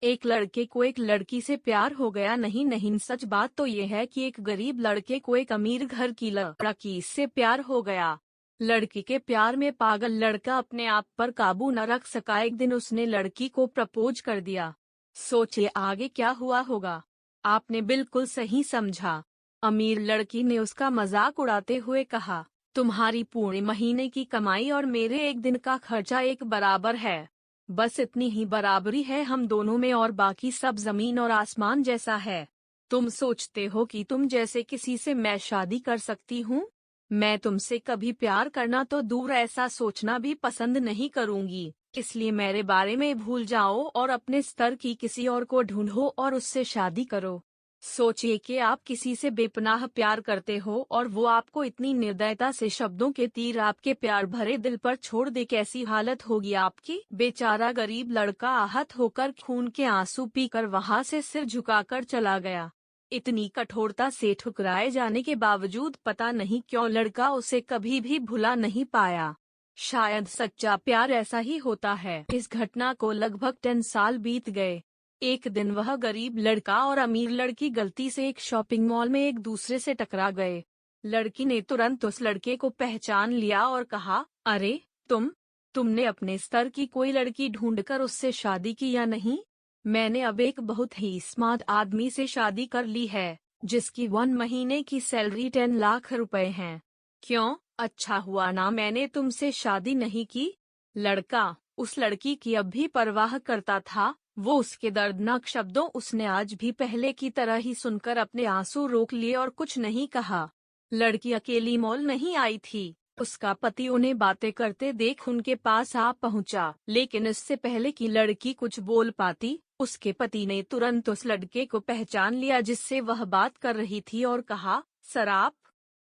एक लड़के को एक लड़की से प्यार हो गया। नहीं नहीं, सच बात तो ये है कि एक गरीब लड़के को एक अमीर घर की लड़की से प्यार हो गया। लड़की के प्यार में पागल लड़का अपने आप पर काबू न रख सका। एक दिन उसने लड़की को प्रपोज कर दिया। सोचिए आगे क्या हुआ होगा। आपने बिल्कुल सही समझा। अमीर लड़की ने उसका मजाक उड़ाते हुए कहा, तुम्हारी पूरे महीने की कमाई और मेरे एक दिन का खर्चा एक बराबर है। बस इतनी ही बराबरी है हम दोनों में और बाकी सब जमीन और आसमान जैसा है। तुम सोचते हो कि तुम जैसे किसी से मैं शादी कर सकती हूँ? मैं तुमसे कभी प्यार करना तो दूर, ऐसा सोचना भी पसंद नहीं करूँगी। इसलिए मेरे बारे में भूल जाओ और अपने स्तर की किसी और को ढूंढो और उससे शादी करो। सोचिए कि आप किसी से बेपनाह प्यार करते हो और वो आपको इतनी निर्दयता से शब्दों के तीर आपके प्यार भरे दिल पर छोड़ दे, कैसी हालत होगी आपकी। बेचारा गरीब लड़का आहत होकर खून के आंसू पीकर वहां से सिर झुकाकर चला गया। इतनी कठोरता से ठुकराए जाने के बावजूद पता नहीं क्यों लड़का उसे कभी भी भुला नहीं पाया। शायद सच्चा प्यार ऐसा ही होता है। इस घटना को लगभग 10 साल बीत गए। एक दिन वह गरीब लड़का और अमीर लड़की गलती से एक शॉपिंग मॉल में एक दूसरे से टकरा गए। लड़की ने तुरंत उस लड़के को पहचान लिया और कहा, अरे तुमने अपने स्तर की कोई लड़की ढूंढकर उससे शादी की या नहीं? मैंने अब एक बहुत ही स्मार्ट आदमी से शादी कर ली है, जिसकी 1 महीने की सैलरी 10 लाख रुपए है। क्यों, अच्छा हुआ ना मैंने तुमसे शादी नहीं की? लड़का उस लड़की की अब भी परवाह करता था। वो उसके दर्दनाक शब्दों उसने आज भी पहले की तरह ही सुनकर अपने आंसू रोक लिए और कुछ नहीं कहा। लड़की अकेली मॉल नहीं आई थी। उसका पति उन्हें बातें करते देख उनके पास आ पहुंचा, लेकिन इससे पहले कि लड़की कुछ बोल पाती, उसके पति ने तुरंत उस लड़के को पहचान लिया जिससे वह बात कर रही थी और कहा, सर आप?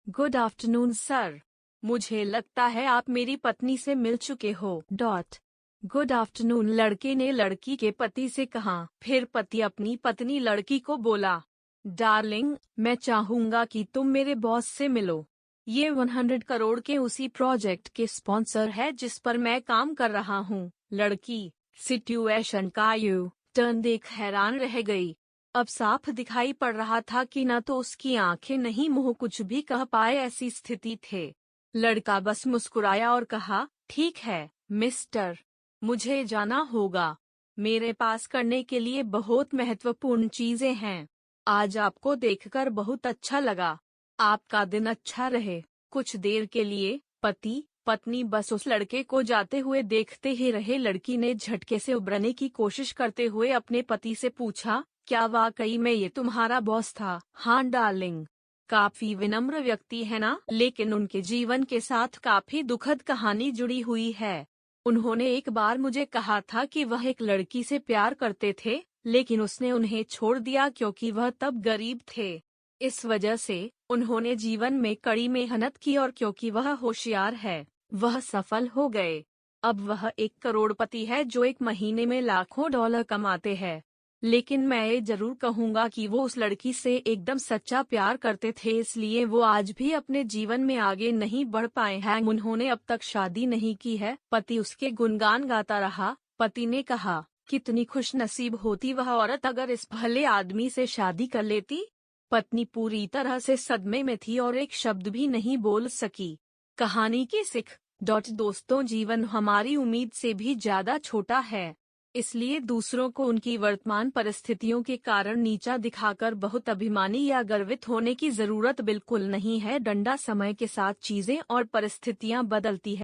Good afternoon sir. मुझे लगता है आप मेरी पत्नी से मिल चुके हो। गुड आफ्टरनून, लड़के ने लड़की के पति से कहा। फिर पति अपनी पत्नी लड़की को बोला, डार्लिंग, मैं चाहूंगा कि तुम मेरे बॉस से मिलो। ये 100 करोड़ के उसी प्रोजेक्ट के स्पॉन्सर है जिस पर मैं काम कर रहा हूँ। लड़की सिचुएशन का यू टर्न देख हैरान रह गई। अब साफ दिखाई पड़ रहा था कि न तो उसकी आंखें नहीं मुंह कुछ भी कह पाए, ऐसी स्थिति थे। लड़का बस मुस्कुराया और कहा, ठीक है मिस्टर, मुझे जाना होगा। मेरे पास करने के लिए बहुत महत्वपूर्ण चीजें हैं। आज आपको देखकर बहुत अच्छा लगा। आपका दिन अच्छा रहे। कुछ देर के लिए पति पत्नी बस उस लड़के को जाते हुए देखते ही रहे। लड़की ने झटके से उबरने की कोशिश करते हुए अपने पति से पूछा, क्या वाकई में ये तुम्हारा बॉस था? हाँ डार्लिंग। काफी विनम्र व्यक्ति है ना, लेकिन उनके जीवन के साथ काफी दुखद कहानी जुड़ी हुई है। उन्होंने एक बार मुझे कहा था कि वह एक लड़की से प्यार करते थे, लेकिन उसने उन्हें छोड़ दिया क्योंकि वह तब गरीब थे। इस वजह से उन्होंने जीवन में कड़ी मेहनत की और क्योंकि वह होशियार है, वह सफल हो गए। अब वह एक करोड़पति है जो एक महीने में लाखों डॉलर कमाते हैं। लेकिन मैं ये जरूर कहूंगा कि वो उस लड़की से एकदम सच्चा प्यार करते थे, इसलिए वो आज भी अपने जीवन में आगे नहीं बढ़ पाए हैं। उन्होंने अब तक शादी नहीं की है। पति उसके गुणगान गाता रहा। पति ने कहा, कितनी खुशनसीब होती वह औरत अगर इस भले आदमी से शादी कर लेती। पत्नी पूरी तरह से सदमे में थी और एक शब्द भी नहीं बोल सकी। कहानी की सीख दोस्तों, जीवन हमारी उम्मीद से भी ज्यादा छोटा है, इसलिए दूसरों को उनकी वर्तमान परिस्थितियों के कारण नीचा दिखाकर बहुत अभिमानी या गर्वित होने की जरूरत बिल्कुल नहीं है। डंडा समय के साथ चीजें और परिस्थितियां बदलती है।